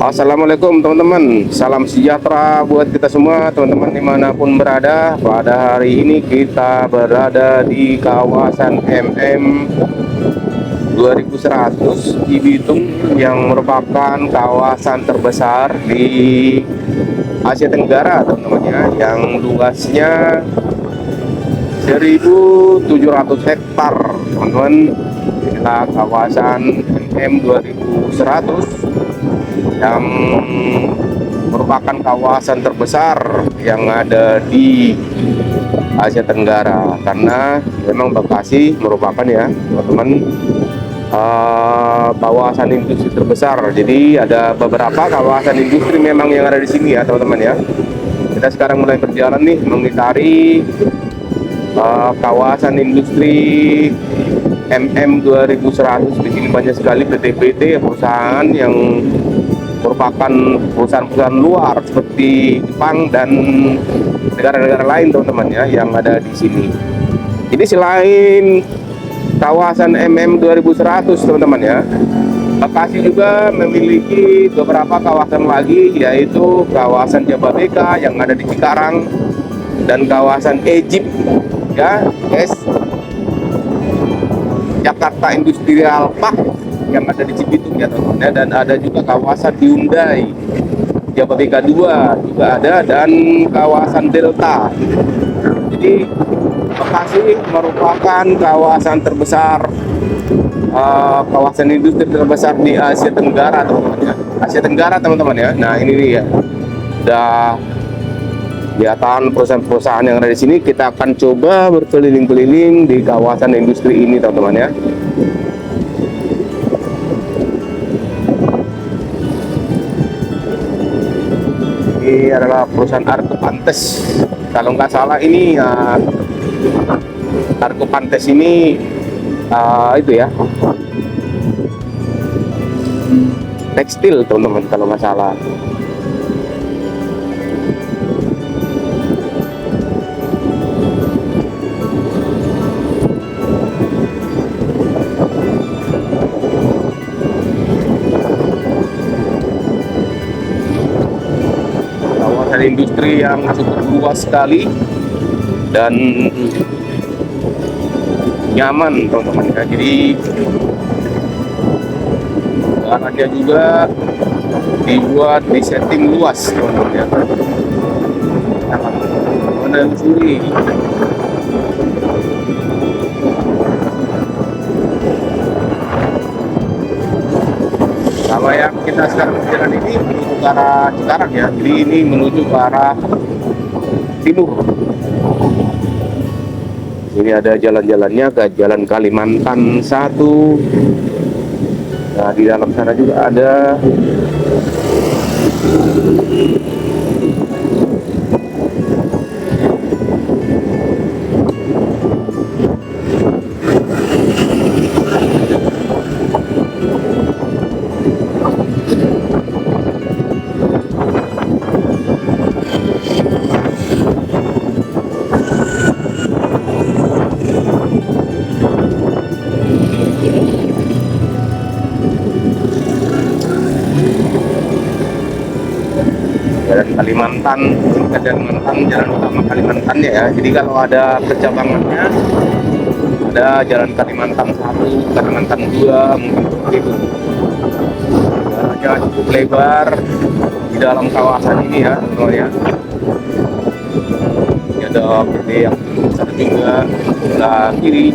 Assalamualaikum teman-teman, salam sejahtera buat kita semua teman-teman dimanapun berada. Pada hari ini kita berada di kawasan MM 2100 Cibitung yang merupakan kawasan terbesar di Asia Tenggara teman-teman ya, yang luasnya 1.700 hektar teman-teman. Inilah kawasan MM 2100 yang merupakan kawasan terbesar yang ada di Asia Tenggara, karena memang Bekasi merupakan ya teman-teman kawasan industri terbesar. Jadi ada beberapa kawasan industri memang yang ada di sini ya teman-teman ya. Kita sekarang mulai berjalan nih mengitari kawasan industri MM 2100. Di sini banyak sekali PT-PT perusahaan yang merupakan perusahaan-perusahaan luar seperti Jepang dan negara-negara lain teman-teman ya yang ada di sini. Jadi selain kawasan MM 2100 teman-teman ya, Bekasi juga memiliki beberapa kawasan lagi, yaitu kawasan Jababeka yang ada di Cikarang dan kawasan Egypt ya guys, Jakarta Industrial Park yang ada di Cibitung ya teman-teman ya, dan ada juga kawasan Hyundai Jababeka 2 juga ada, dan kawasan Delta. Jadi Bekasi merupakan kawasan terbesar, kawasan industri terbesar di Asia Tenggara teman-teman ya. Asia Tenggara teman-teman ya. Nah ini dia, udah kelihatan perusahaan-perusahaan yang ada di sini. Kita akan coba berkeliling-keliling di kawasan industri ini teman-teman ya. Ini adalah perusahaan Arkepantes. Kalau nggak salah ini Arkepantes ini itu ya tekstil teman-teman kalau nggak salah. Industri yang cukup luas sekali dan nyaman teman-teman ya. Jadi jalannya juga dibuat di setting luas teman-teman ya. Menelusuri kalau yang kita sekarang berjalan ini menuju ke arah Cikarang ya, jadi ini menuju ke arah timur. Ini ada jalan-jalannya ke Jalan Kalimantan 1. Nah di dalam sana juga ada Jalan Kalimantan, jalan utama Kalimantan ya. Jadi kalau ada percabangannya, ada Jalan Kalimantan 1, Kalimantan 2, mungkin seperti itu. Jalannya cukup lebar di dalam kawasan ini ya teman-teman ya. Ini ada PT yang besar juga sebelah kiri.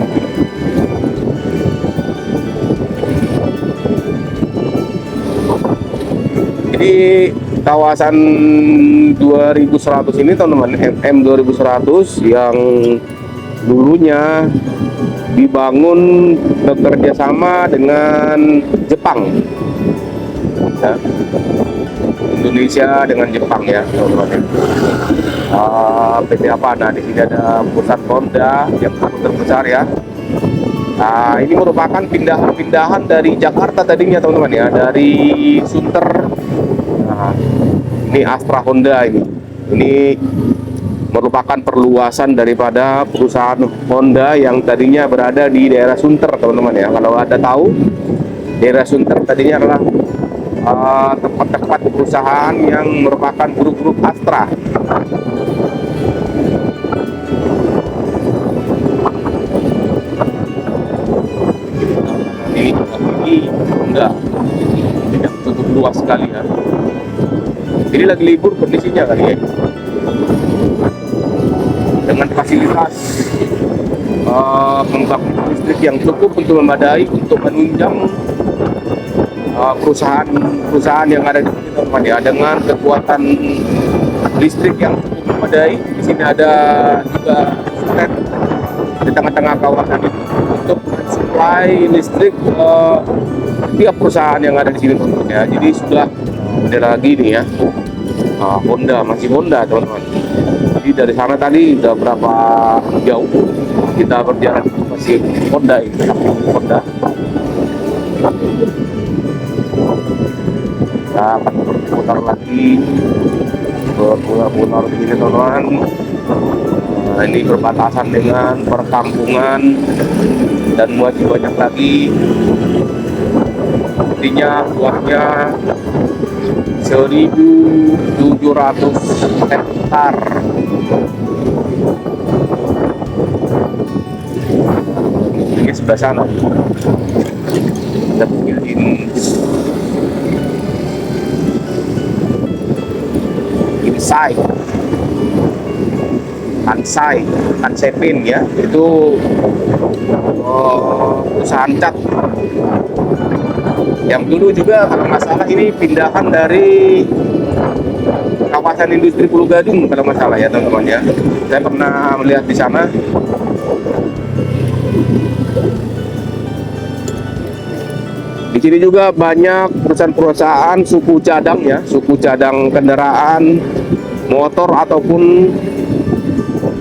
Jadi kawasan 2100 ini teman-teman, MM 2100 yang dulunya dibangun bekerja sama dengan Jepang ya. Indonesia dengan Jepang ya teman-teman. PT apa? Nah di sini ada pusat Honda yang paling terbesar ya. Nah ini merupakan pindahan-pindahan dari Jakarta tadinya teman-teman ya, dari Sunter. Nah, ini Astra Honda ini merupakan perluasan daripada perusahaan Honda yang tadinya berada di daerah Sunter teman-teman ya. Kalau Anda tahu, daerah Sunter tadinya adalah tempat-tempat perusahaan yang merupakan grup-grup Astra. Ini enggak yang cukup luas sekali ya. Ini lagi libur kondisinya kali ya, dengan fasilitas pembangkit listrik yang cukup untuk memadai untuk menunjang perusahaan yang ada di sini teman ya, dengan kekuatan listrik yang cukup memadai. Di sini ada juga sumber di tengah-tengah kawasan itu untuk supply listrik tiap perusahaan yang ada di sini teman ya. Jadi sudah ada lagi nih ya, Honda, masih Honda teman-teman. Jadi dari sana tadi udah berapa jauh kita berjalan, masih Honda ini, Honda. Kita akan berputar lagi, berputar di sini teman-teman. Nah, ini berbatasan dengan perkampungan dan masih banyak lagi. Intinya luasnya 1.700 hektar. Ini sebelah sana. Kita bikin inside Kansepin ya, itu perusahaan cat yang dulu juga kalau nggak salah ini pindahan dari kawasan industri Pulau Gadung kalau nggak salah ya teman-teman ya. Saya pernah melihat di sana. Di sini juga banyak perusahaan-perusahaan suku cadang ya, suku cadang kendaraan motor ataupun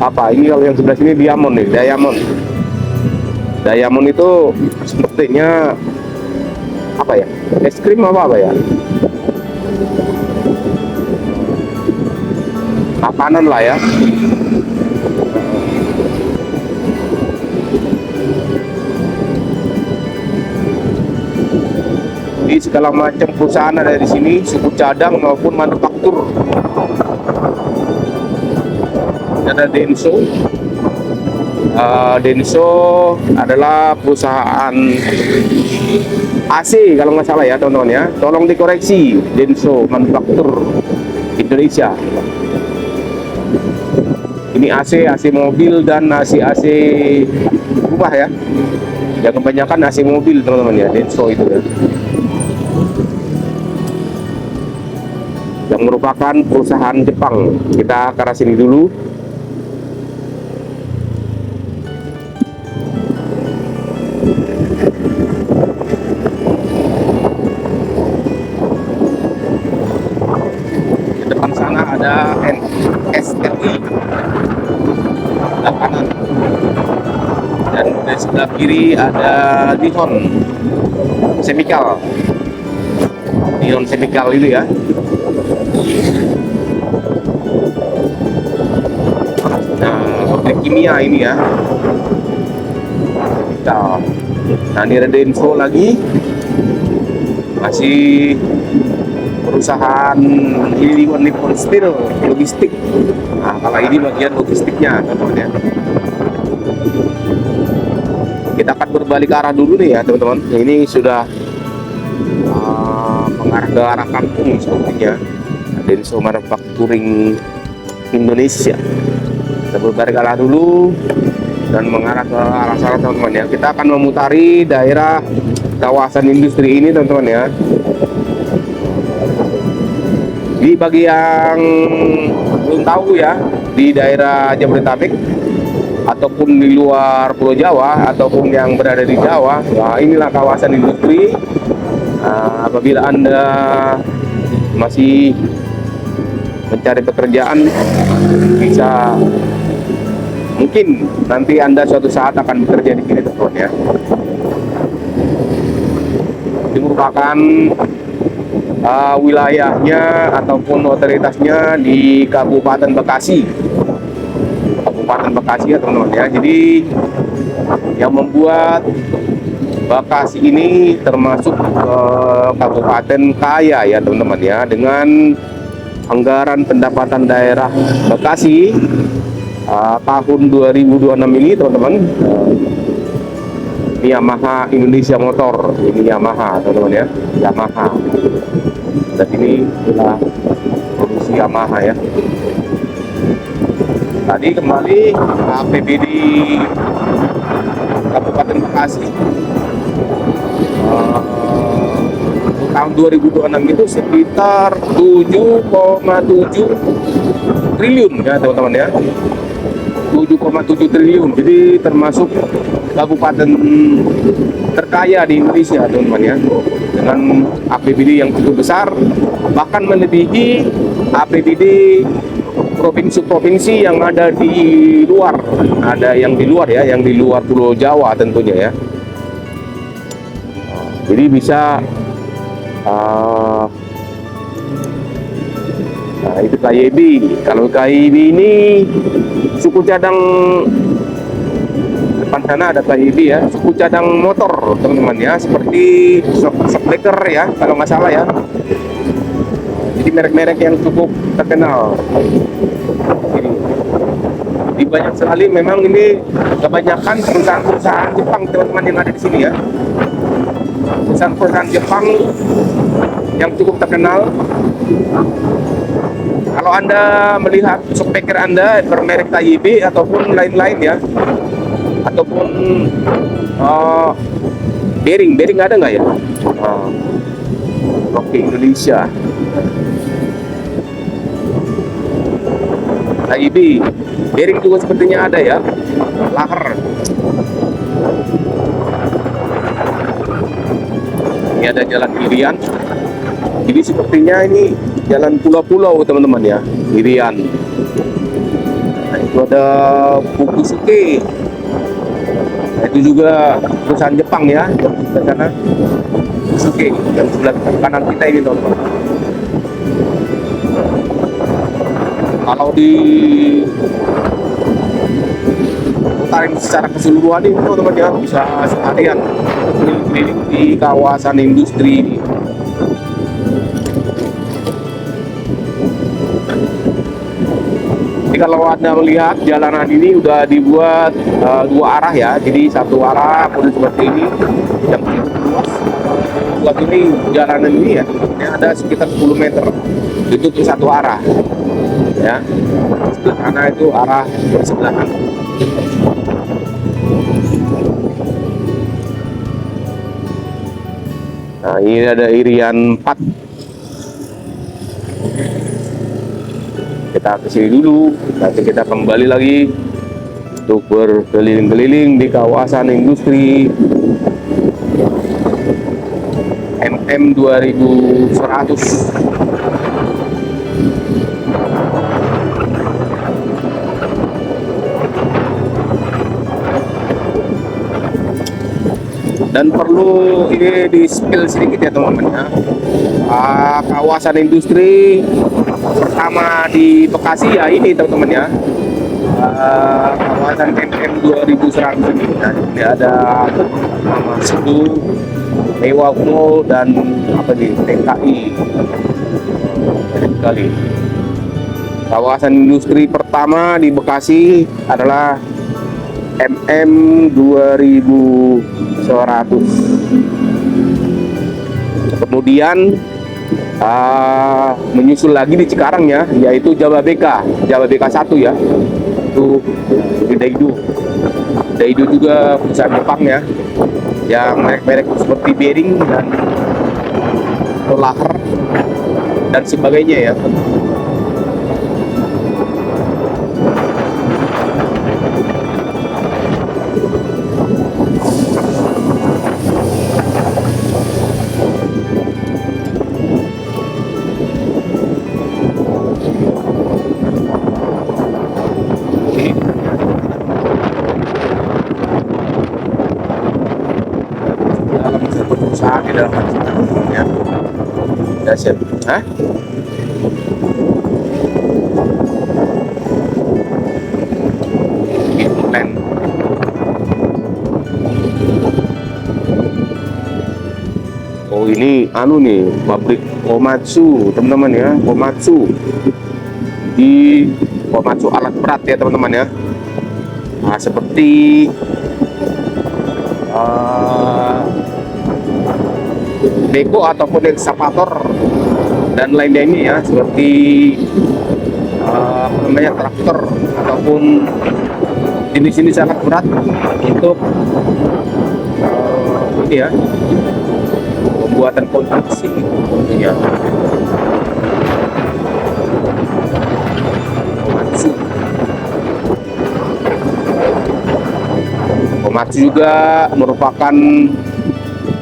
apa ini. Kalau yang sebelah sini Diamond nih, Diamond itu sepertinya apa ya, es krim apa ya, makanan lah ya. Jadi segala macam perusahaan ada di sini, suku cadang maupun manufaktur. Ada Denso. Denso adalah perusahaan AC kalau nggak salah ya teman-teman ya. Tolong dikoreksi, Denso Manufaktur Indonesia. Ini AC mobil dan AC rumah ya. Yang kebanyakan AC mobil teman-teman ya, Denso itu ya. Yang merupakan perusahaan Jepang. Kita ke arah sini dulu. Ada SLI sebelah kanan, dan di sebelah kiri ada Nihon Chemical itu ya. Nah, pabrik kimia ini ya. Nah, ini ada Denso lagi, masih perusahaan ini Nippon Steel logistik. Nah, kalau ini bagian logistiknya teman-teman ya. Kita akan berbalik arah dulu nih ya teman-teman. Ini sudah mengarah ke arah kampung sepertinya, Denso Manufacturing Indonesia. Kita berbalik arah dulu dan mengarah ke arah sana teman-teman ya. Kita akan memutari daerah kawasan industri ini teman-teman ya. Di bagi yang belum tahu ya, di daerah Jabodetabek ataupun di luar Pulau Jawa ataupun yang berada di Jawa, nah inilah kawasan industri. Apabila Anda masih mencari pekerjaan, bisa mungkin nanti Anda suatu saat akan bekerja di sini teman-teman ya. Ini merupakan wilayahnya ataupun otoritasnya di Kabupaten Bekasi ya teman-teman ya. Jadi yang membuat Bekasi ini termasuk kabupaten kaya ya teman-teman ya, dengan anggaran pendapatan daerah Bekasi tahun 2026 ini teman-teman. Ini Yamaha Indonesia Motor, ini Yamaha teman-teman ya, Yamaha. Dan ini adalah produksi Yamaha ya. Tadi kembali APBD Kabupaten Bekasi tahun 2026 itu sekitar 7,7 triliun ya teman-teman ya, 7,7 triliun. Jadi termasuk kabupaten terkaya di Indonesia teman-teman ya, dengan APBD yang cukup besar, bahkan melebihi APBD provinsi-provinsi yang ada di luar. Ada yang di luar ya, yang di luar Pulau Jawa tentunya ya. Jadi bisa nah itu KYB. Kalau KYB ini suku cadang, depan sana ada KYB ya, suku cadang motor teman-teman ya, seperti Shockbreaker ya kalau nggak salah ya. Jadi merek-merek yang cukup terkenal. Jadi banyak sekali memang ini, kebanyakan perusahaan-perusahaan Jepang teman-teman yang ada di sini ya. Perusahaan-perusahaan Jepang yang cukup terkenal. Kalau Anda melihat Shockbreaker Anda bermerek KYB ataupun lain-lain ya, ataupun bearing ada nggak ya? Rocky Indonesia, KYB, bearing juga sepertinya ada ya, Laher. Ini ada jalan Irian. Jadi sepertinya ini jalan pulau-pulau teman-teman ya, Irian. Nah, itu ada Fukusuke. Nah, itu juga perusahaan Jepang ya, di sana. Fukusuke yang sebelah kanan kita ini teman-teman. Kalau di putarin secara keseluruhan ini teman-teman ya, bisa seharian keliling di kawasan industri ini. Jadi kalau Anda melihat jalanan ini udah dibuat dua arah ya, jadi satu arah kemudian seperti ini yang luas. Buat ini jalanan ini ya, ini ada sekitar 10 meter itu ke satu arah ya, sebelah kanan itu arah bersebelahan. Nah ini ada Irian 4. Kita ke sini dulu, nanti kita kembali lagi untuk berkeliling-keliling di kawasan industri MM 2100. Dan perlu ini di spill sedikit ya teman-teman ya, kawasan industri pertama di Bekasi ya ini teman-teman ya, kawasan MM 2100 ini. Nah, ini ada Mama Sedu, Mewah Mall, dan apa nih, TKI. Sekali kawasan industri pertama di Bekasi adalah MM 2100. Kemudian menyusul lagi di Cikarang ya, yaitu Jababeka 1 ya, itu di Daido juga perusahaan Jepang ya, yang merek-merek seperti bearing dan Laher dan sebagainya ya. Usaha di dalam ya. Dasar. Hah? Plan. Oh, ini anu nih, pabrik Komatsu, teman-teman ya, Komatsu. Di Komatsu alat berat ya, teman-teman ya. Nah, seperti beko ataupun ekskavator dan lain-lainnya ya, seperti apa namanya, traktor ataupun jenis-jenis alat berat untuk ini ya, pembuatan konstruksi ya. Komatsu. Komatsu juga merupakan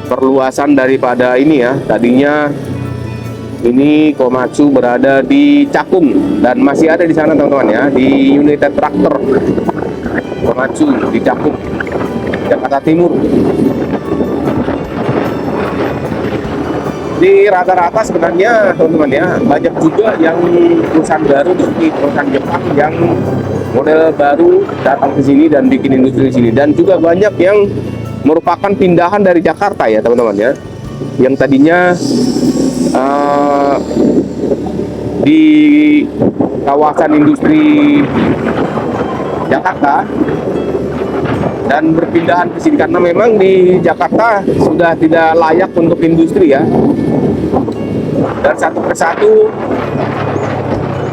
perluasan daripada ini ya. Tadinya ini Komatsu berada di Cakung dan masih ada di sana, teman-teman ya, di United Tractor Komatsu di Cakung, Jakarta Timur. Di rata-rata sebenarnya, teman-teman ya, banyak juga yang perusahaan baru seperti perusahaan Jepang yang model baru datang ke sini dan bikin industri di sini, dan juga banyak yang merupakan pindahan dari Jakarta ya, teman-teman ya, yang tadinya di kawasan industri Jakarta dan berpindahan ke sini karena memang di Jakarta sudah tidak layak untuk industri ya, dan satu persatu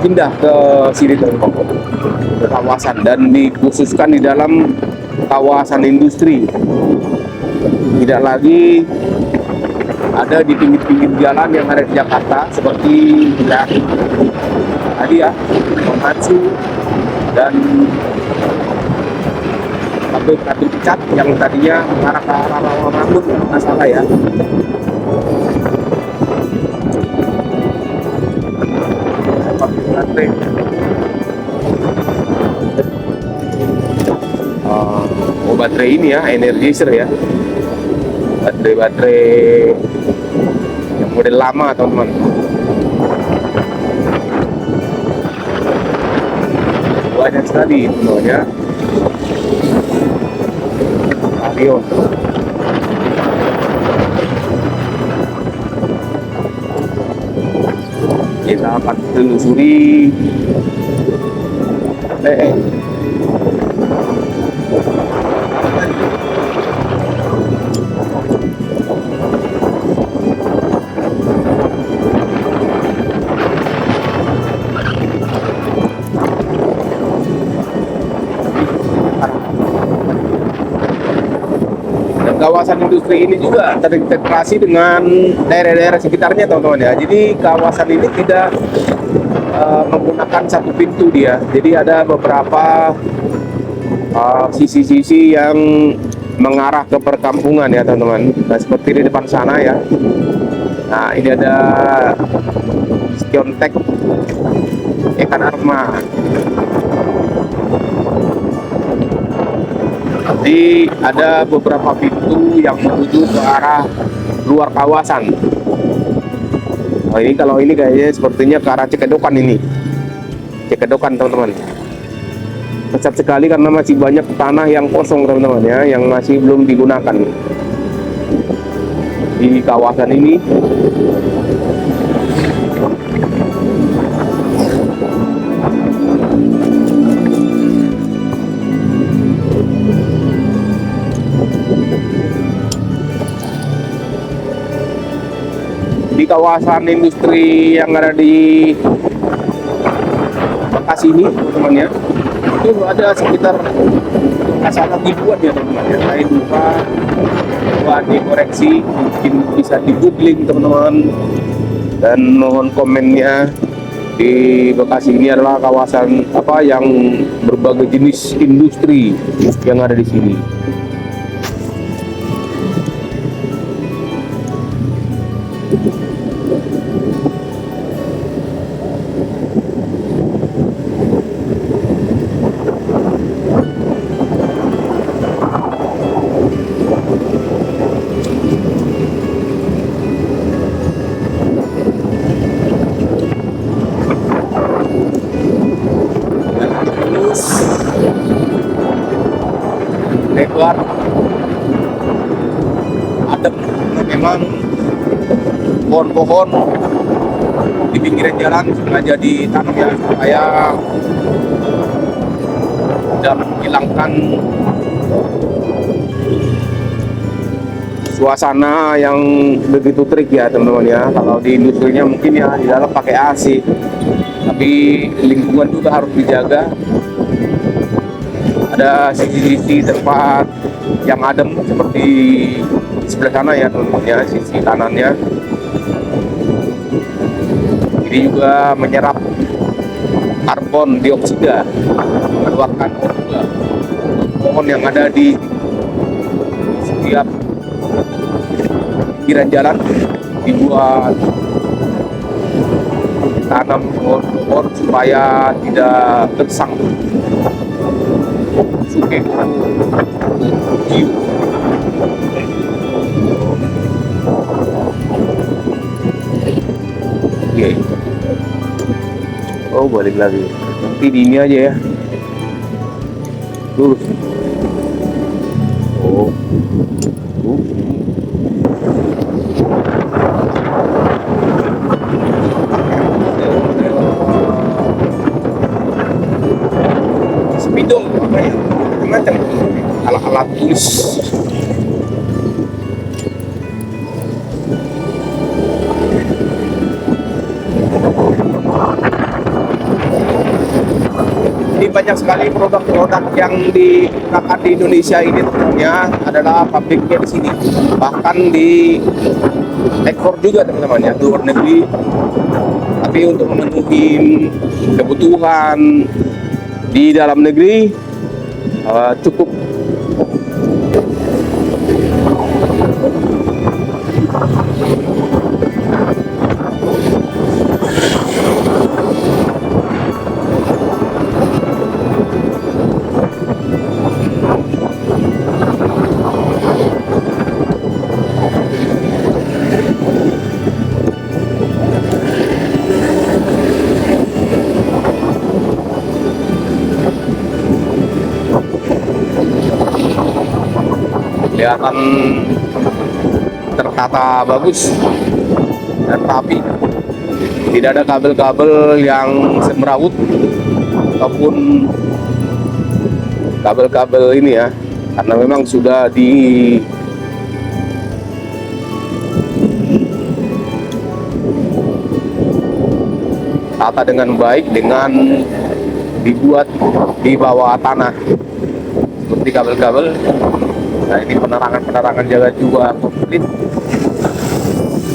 pindah ke sini, teman-teman, ke kawasan, dan dikhususkan di dalam kawasan industri, tidak lagi ada di pinggir-pinggir jalan yang ada di Jakarta seperti ya, tadi ya, Komatsu dan pabrik cat yang tadinya mengarah ke arah Rawamangun, nggak salah ya. Pabrik baterai. Oh, baterai ini ya, Energizer ya, baterai yang model lama, teman-teman. Banyak sekali semuanya. Stadion. Kita akan telusuri kawasan industri ini juga terintegrasi dengan daerah-daerah sekitarnya, teman-teman ya. Jadi kawasan ini tidak menggunakan satu pintu dia. Jadi ada beberapa sisi-sisi yang mengarah ke perkampungan ya, teman-teman. Nah, seperti di depan sana ya. Nah, ini ada Skiontek Ikan Arma. Jadi ada beberapa pintu yang menuju ke arah luar kawasan. Oh, ini kalau ini kayaknya sepertinya ke arah Cekedokan ini. Cekedokan, teman-teman. Pesat sekali karena masih banyak tanah yang kosong, teman-teman ya, yang masih belum digunakan di kawasan ini. Di kawasan industri yang ada di Bekasi ini, teman-teman ya, itu ada sekitar masalah ribuan ya, teman-teman ya. Saya lupa buat dikoreksi, mungkin bisa di googling, teman-teman, dan mohon komennya. Di Bekasi ini adalah kawasan apa yang berbagai jenis industri yang ada di sini. Lebar, adem, memang pohon-pohon di pinggiran jalan sengaja ditanam ya, supaya dan menghilangkan suasana yang begitu terik ya teman-teman ya. Kalau di industrinya mungkin ya di dalam pakai AC, tapi lingkungan juga harus dijaga. Ada sisi-sisi tempat yang adem seperti di sebelah sana ya teman-teman ya, sisi kanannya. Ini juga menyerap karbon dioksida, mengeluarkan O2. Pohon yang ada di setiap pinggiran jalan dibuat tanam pohon supaya tidak gersang suke jiu. Oke. Oh, balik lagi. Nanti di ini aja ya. Lurus. Oh. Spidol apa ya? Macam alat-alat tulis. Ini banyak sekali produk-produk yang digunakan di Indonesia ini tentunya adalah pabriknya di sini, bahkan di ekspor juga teman-teman ya, ke luar negeri. Tapi untuk memenuhi kebutuhan di dalam negeri cukup. Kelihatan tertata bagus dan rapi, tidak ada kabel-kabel yang semrawut ataupun kabel-kabel ini ya, karena memang sudah ditata dengan baik dengan dibuat di bawah tanah seperti kabel-kabel. Nah, ini penerangan jaga juga komplit,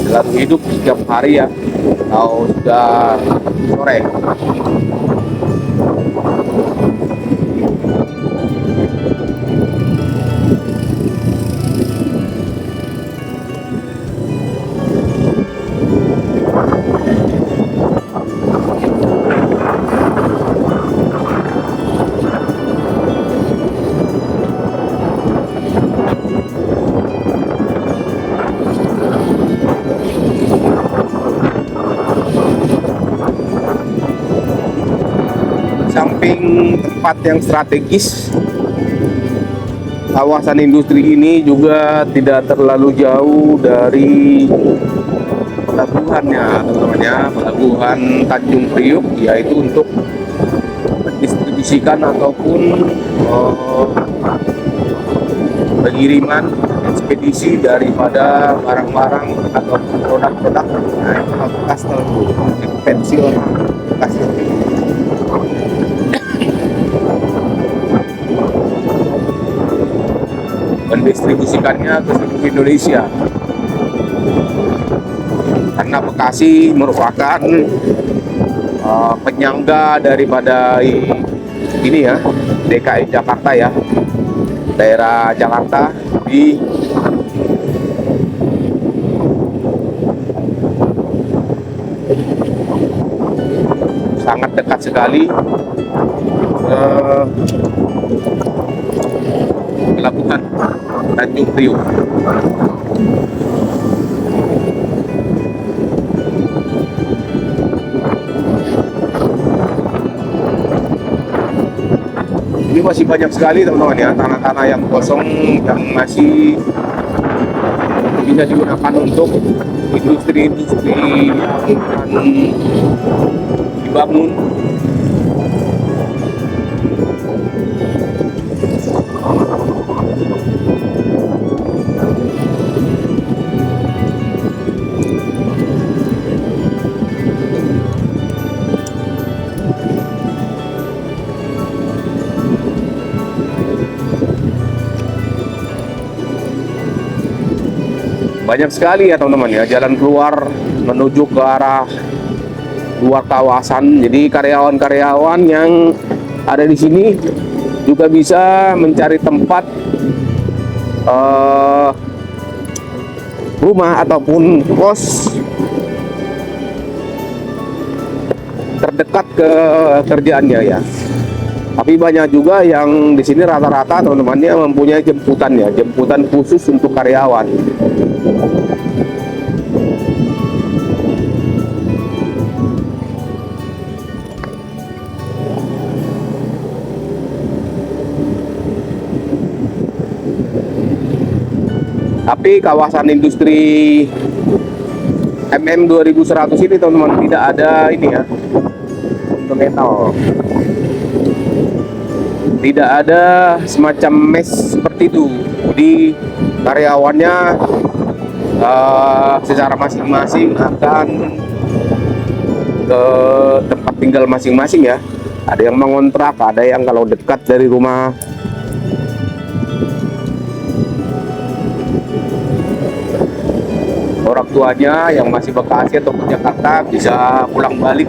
selalu hidup setiap hari ya, kalau sudah sore. Samping tempat yang strategis, kawasan industri ini juga tidak terlalu jauh dari pelabuhannya teman-teman ya, pelabuhan Tanjung Priuk, yaitu untuk mendistribusikan ataupun pengiriman ekspedisi daripada barang-barang ataupun produk-produk. Nah, itu bekas pensil bekas. Mendistribusikannya ke seluruh Indonesia, karena Bekasi merupakan penyangga daripada ini ya, DKI Jakarta ya, daerah Jakarta di sangat dekat sekali pelabuhan Tanjung Priuk. Ini masih banyak sekali teman-teman ya, tanah-tanah yang kosong yang masih bisa digunakan untuk industri-industri yang akan dibangun. Banyak sekali ya teman-teman ya jalan keluar menuju ke arah luar kawasan. Jadi karyawan-karyawan yang ada di sini juga bisa mencari tempat rumah ataupun kos terdekat ke kerjaannya ya. Tapi banyak juga yang di sini rata-rata teman-temannya mempunyai jemputan ya, jemputan khusus untuk karyawan. Tapi kawasan industri MM 2100 ini teman-teman tidak ada ini ya, untuk metal. Tidak ada semacam mesh seperti itu. Jadi karyawannya secara masing-masing akan ke tempat tinggal masing-masing ya. Ada yang mengontrak, ada yang kalau dekat dari rumah. Orang tuanya yang masih Bekasi atau ke Jakarta bisa pulang balik.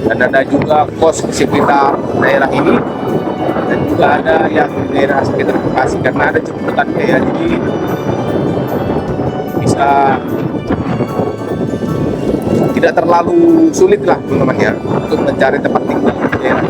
Dan ada juga kos di sekitar daerah ini. Dan juga ada yang di daerah sekitar Bekasi karena ada jemputan kayak jadi bisa tidak terlalu sulit lah teman-teman ya untuk mencari tempat tinggal di daerah.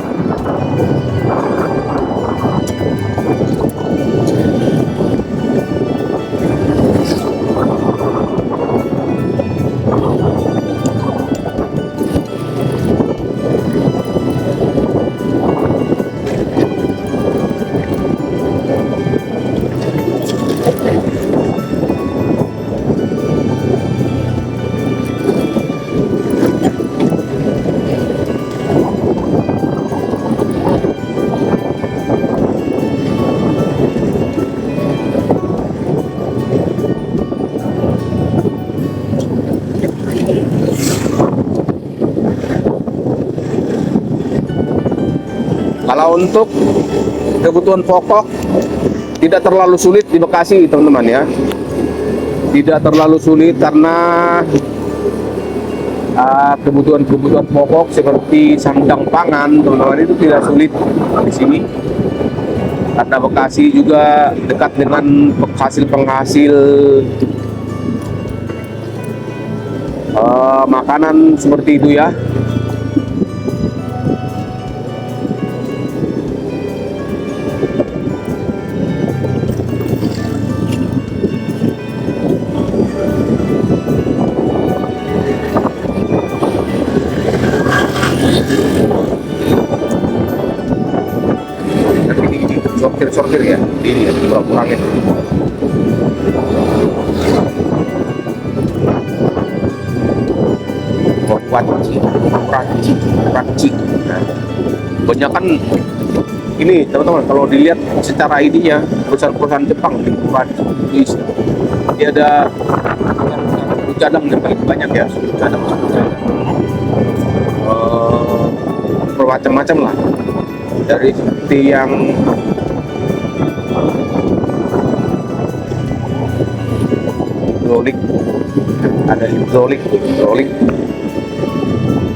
Kalau untuk kebutuhan pokok tidak terlalu sulit di Bekasi teman-teman ya, tidak terlalu sulit karena kebutuhan-kebutuhan pokok seperti sandang pangan teman-teman itu tidak sulit di sini karena Bekasi juga dekat dengan penghasil makanan seperti itu ya. Sortir ya, ini ya, kurang-kurangin. Kuraci. Nah, kebanyakan ini teman-teman kalau dilihat secara ininya perusahaan-perusahaan Jepang di Kuraci, dia ada suku cadang yang paling banyak ya, suku cadang. Bermacam-macam lah, dari seperti yang hidrolik, ada hidrolik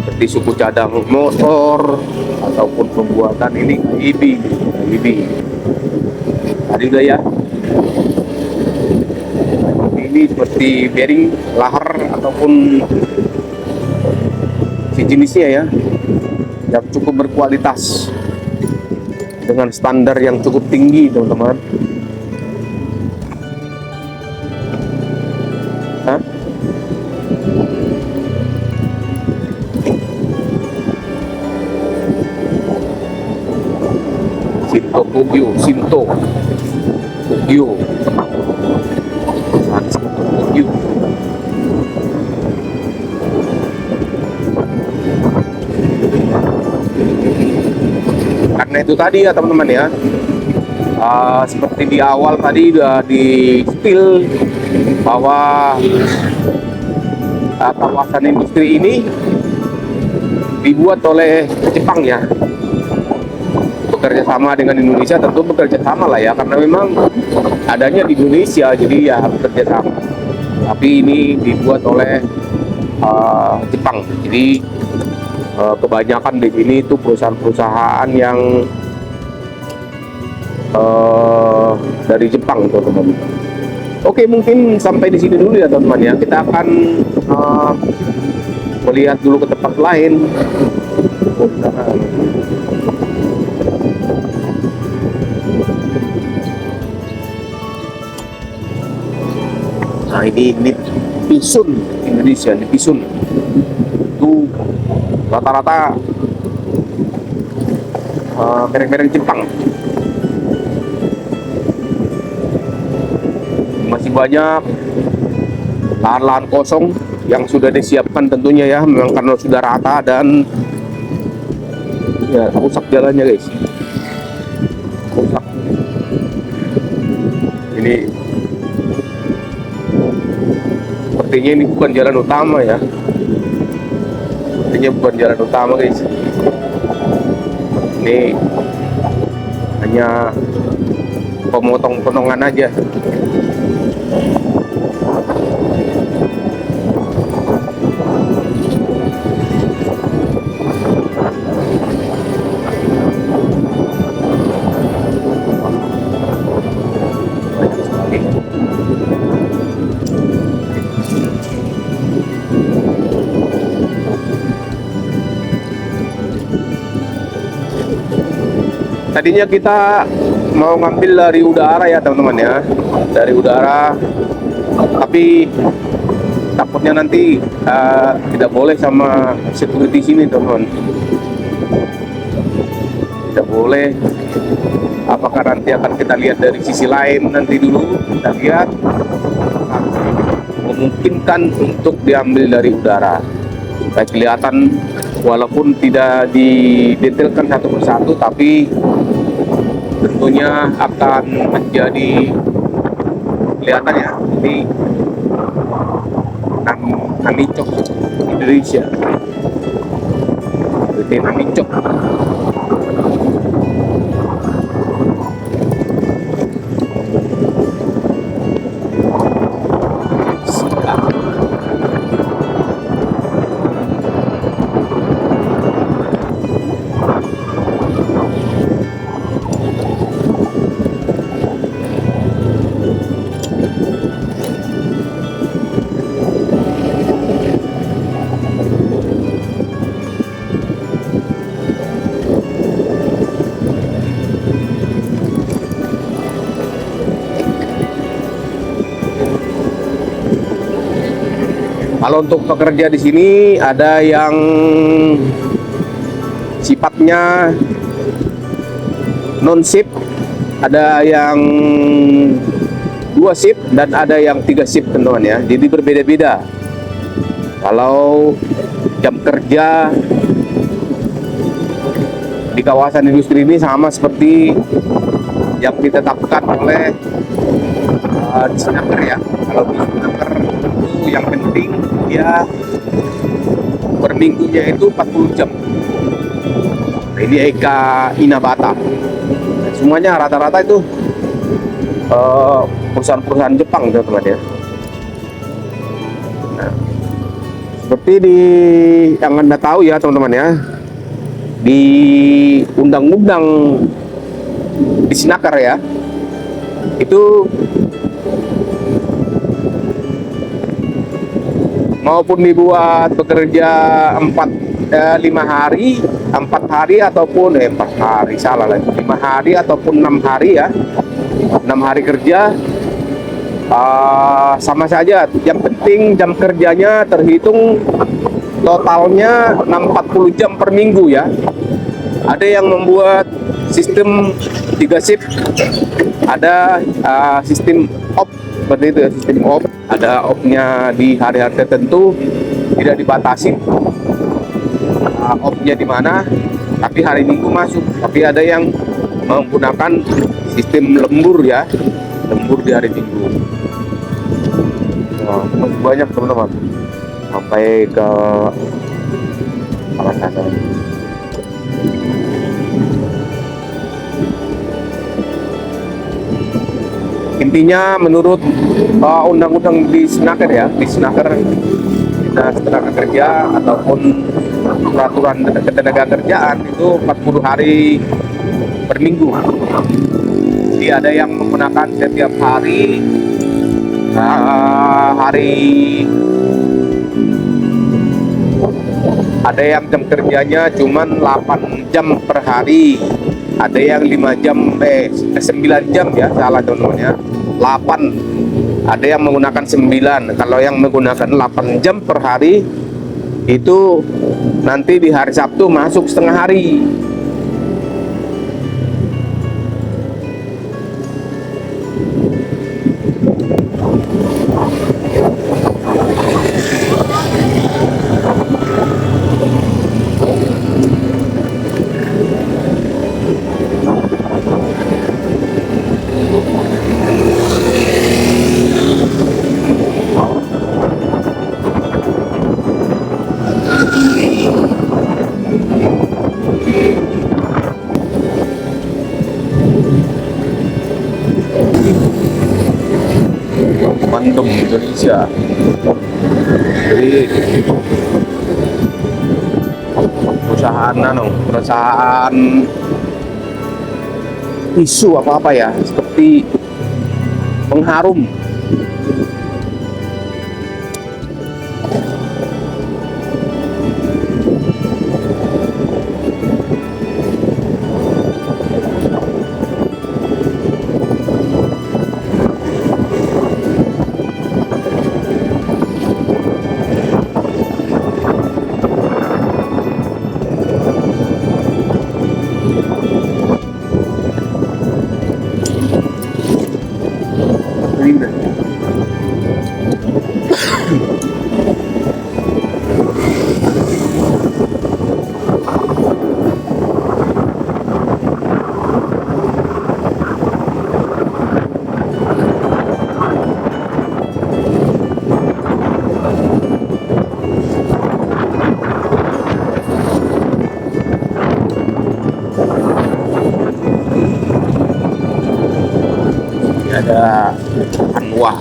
seperti suku cadang motor ataupun pembuatan ini IB ada juga ya. Ini seperti bearing lahar ataupun sejenisnya ya, yang cukup berkualitas dengan standar yang cukup tinggi teman-teman. Sinto Kogyo Karena itu tadi ya teman-teman ya, seperti di awal tadi udah di spill bahwa kawasan industri ini dibuat oleh Jepang ya, bekerja sama dengan Indonesia. Tentu bekerja sama lah ya, karena memang adanya di Indonesia, jadi ya bekerja sama. Tapi ini dibuat oleh Jepang, jadi kebanyakan di sini itu perusahaan-perusahaan yang dari Jepang, teman-teman. Oke, mungkin sampai di sini dulu ya teman-teman ya. Kita akan melihat dulu ke tempat lain. Nah, ini Pisun Indonesia, di Pisun itu rata-rata merek-merek Jepang. Masih banyak lahan-lahan kosong yang sudah disiapkan tentunya ya, memang karena sudah rata dan ya rusak jalannya guys, rusak. Ini sepertinya ini bukan jalan utama ya, sepertinya bukan jalan utama guys, ini hanya pemotong-potongan aja. Tadinya kita mau ngambil dari udara ya teman-teman ya, dari udara, tapi takutnya nanti tidak boleh sama security sini teman-teman, tidak boleh. Apakah nanti akan kita lihat dari sisi lain, nanti dulu kita lihat memungkinkan untuk diambil dari udara supaya kelihatan, walaupun tidak didetailkan satu persatu, tapi tentunya akan menjadi kelihatan ya. Ini Namicok Indonesia, ini Namicok. Kalau untuk pekerja di sini ada yang sifatnya non shift, ada yang 2 shift dan ada yang 3 shift teman-teman ya. Jadi berbeda-beda. Kalau jam kerja di kawasan industri ini sama seperti yang ditetapkan oleh Disnaker ya. Kalau Disnaker itu yang penting dia per minggunya itu 40 jam. Nah, ini Eka Inabata. Nah, semuanya rata-rata itu perusahaan-perusahaan Jepang teman-teman ya. Nah, seperti di yang Anda tahu ya teman-teman ya, di undang-undang Disnaker ya, itu maupun dibuat bekerja 5 hari, 4 hari ataupun 4 hari, salah lagi, 5 hari ataupun 6 hari ya, 6 hari kerja sama saja. Yang penting jam kerjanya terhitung totalnya 40 jam per minggu ya. Ada yang membuat sistem 3 shift, ada sistem off seperti itu ya, sistem off. Ada off-nya di hari-hari tertentu, tidak dibatasi off-nya di mana, tapi hari Minggu masuk. Tapi ada yang menggunakan sistem lembur ya, lembur di hari Minggu. Nah, masih banyak teman-teman sampai ke arah sana. Intinya menurut undang-undang di Snaker ya, di Snaker Dinas Tenaga Kerja ataupun peraturan ketenaga kerjaan itu 40 hari per minggu. Jadi ada yang menggunakan setiap hari ada yang jam kerjanya cuman 8 jam per hari, ada yang 5 jam 9 jam ya, salah contohnya 8, ada yang menggunakan 9. Kalau yang menggunakan 8 jam per hari itu nanti di hari Sabtu masuk setengah hari. Mantap Indonesia. Jadi perusahaan isu apa ya, seperti pengharum. Ada Anwar.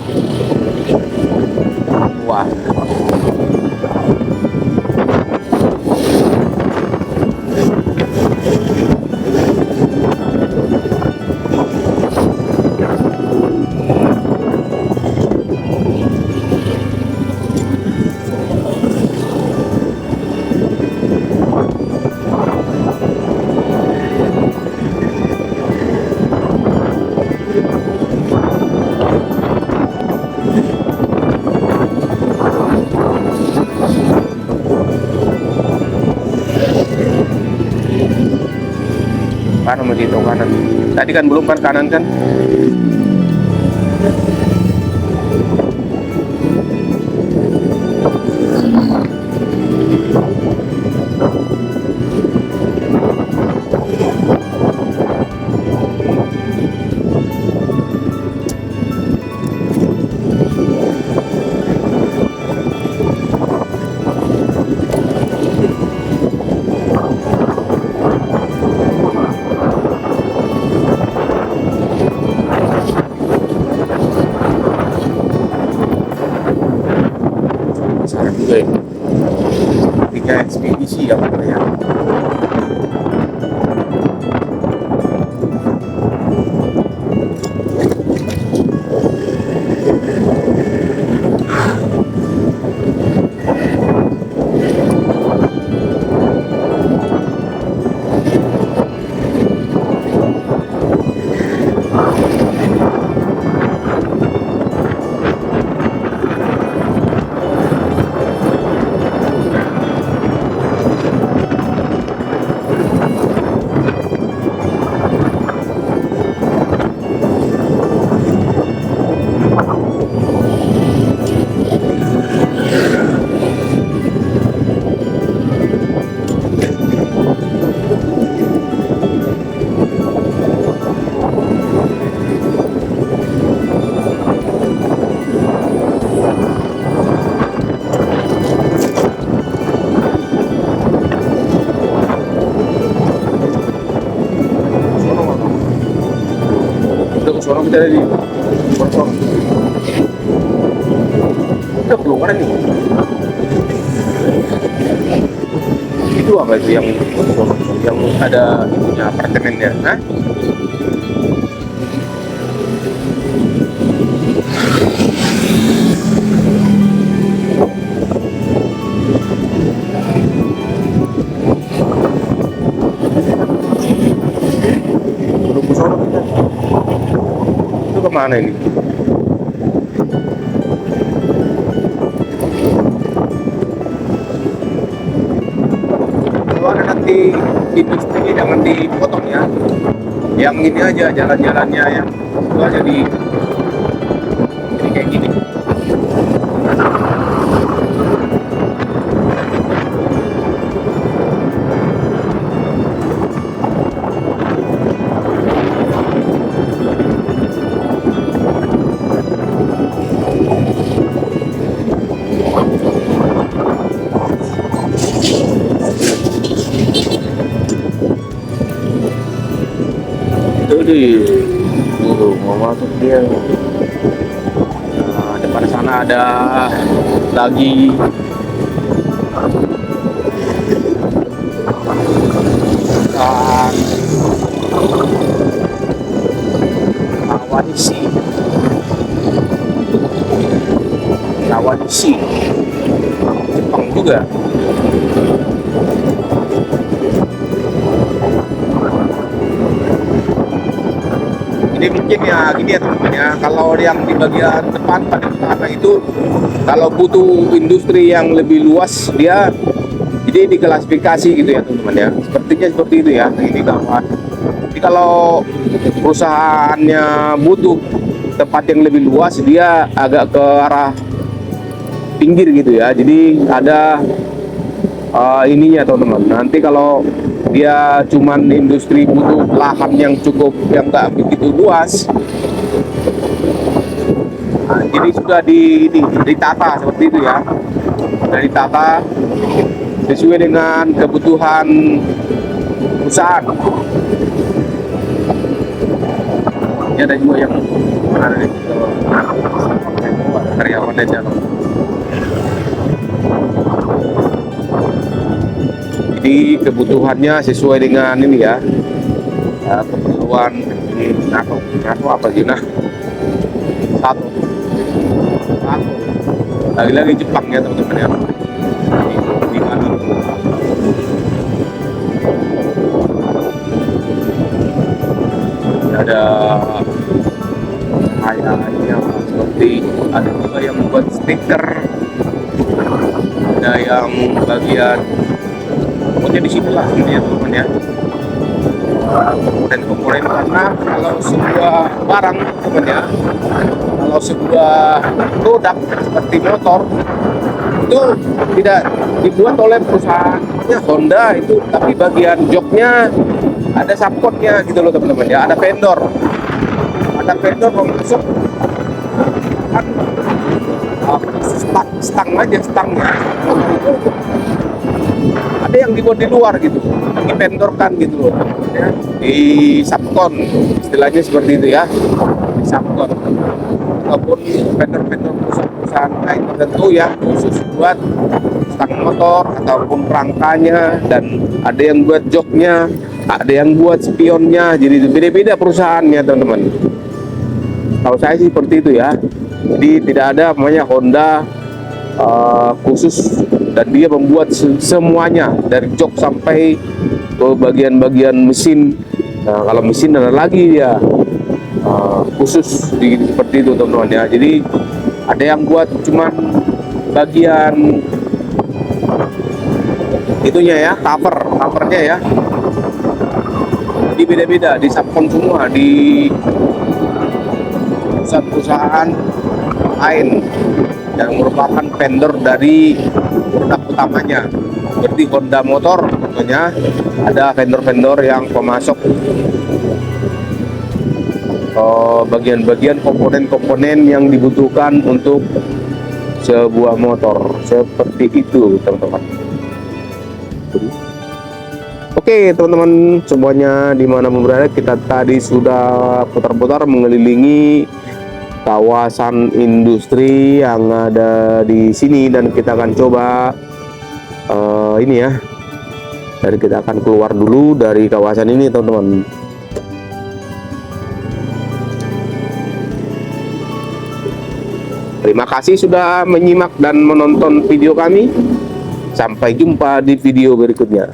Kanan begitu, kanan. Tadi kan belum kan kanan kan? Tiga ekspedisi ya katanya. sono kita ada di Sono. Udah keluar nih. Itu apa itu yang ada itunya apartemennya? Hah? Itu kemana ini? Kalau ada nanti industri jangan dipotong ya. Yang ini aja jalan-jalannya yang itu aja di kayak gini. Itu mau masuk dia. Nah, depan sana ada lagi Kawanisi Jepang juga. Jadi mungkin ya gini ya teman-teman ya, kalau yang di bagian depan pada utara itu kalau butuh industri yang lebih luas dia jadi diklasifikasi gitu ya teman-teman ya, sepertinya seperti itu ya ini kawan. Jadi kalau perusahaannya butuh tempat yang lebih luas dia agak ke arah pinggir gitu ya, jadi ada ininya teman-teman. Nanti kalau dia cuman industri butuh lahan yang cukup yang nggak begitu luas, nah, jadi sudah ditata seperti itu ya, sudah ditata sesuai dengan kebutuhan perusahaan. Ini ada juga yang ada di karyawan aja. Jadi kebutuhannya sesuai dengan ini ya, keperluan ini NATO apa sih nah satu lagi-lagi Jepang ya teman-teman ya. Di mana ada kayaknya seperti ada juga yang membuat stiker, ada yang bagian pokoknya di sini lah sebenarnya teman-teman ya. Komponen karena kalau sebuah barang teman ya, kalau sebuah produk seperti motor itu tidak dibuat oleh perusahaannya Honda itu, tapi bagian joknya ada support-nya gitu loh teman-teman ya, ada vendor masuk kan stang aja stangnya itu ada yang dibuat di luar gitu, dipendorkan gitu loh ya, di subkon istilahnya seperti itu ya, di subkon ataupun vendor-vendor perusahaan lain tertentu yang khusus buat stang motor ataupun rangkanya, dan ada yang buat joknya, ada yang buat spionnya, jadi itu beda-beda perusahaannya teman-teman. Kalau saya sih seperti itu ya, jadi tidak ada namanya Honda khusus dan dia membuat semuanya dari jok sampai ke bagian-bagian mesin. Nah, kalau mesin ada lagi dia khusus seperti itu teman-teman ya. Jadi ada yang buat cuman bagian itunya ya, covernya ya. Jadi beda-beda di subkon semua, di perusahaan lain yang merupakan vendor dari produk utamanya. Seperti Honda Motor contohnya, ada vendor-vendor yang pemasok bagian-bagian komponen-komponen yang dibutuhkan untuk sebuah motor. Seperti itu teman-teman. Oke teman-teman semuanya dimanapun berada, kita tadi sudah putar-putar mengelilingi kawasan industri yang ada di sini, dan kita akan coba ini ya, dan kita akan keluar dulu dari kawasan ini teman-teman. Terima kasih sudah menyimak dan menonton video kami. Sampai jumpa di video berikutnya.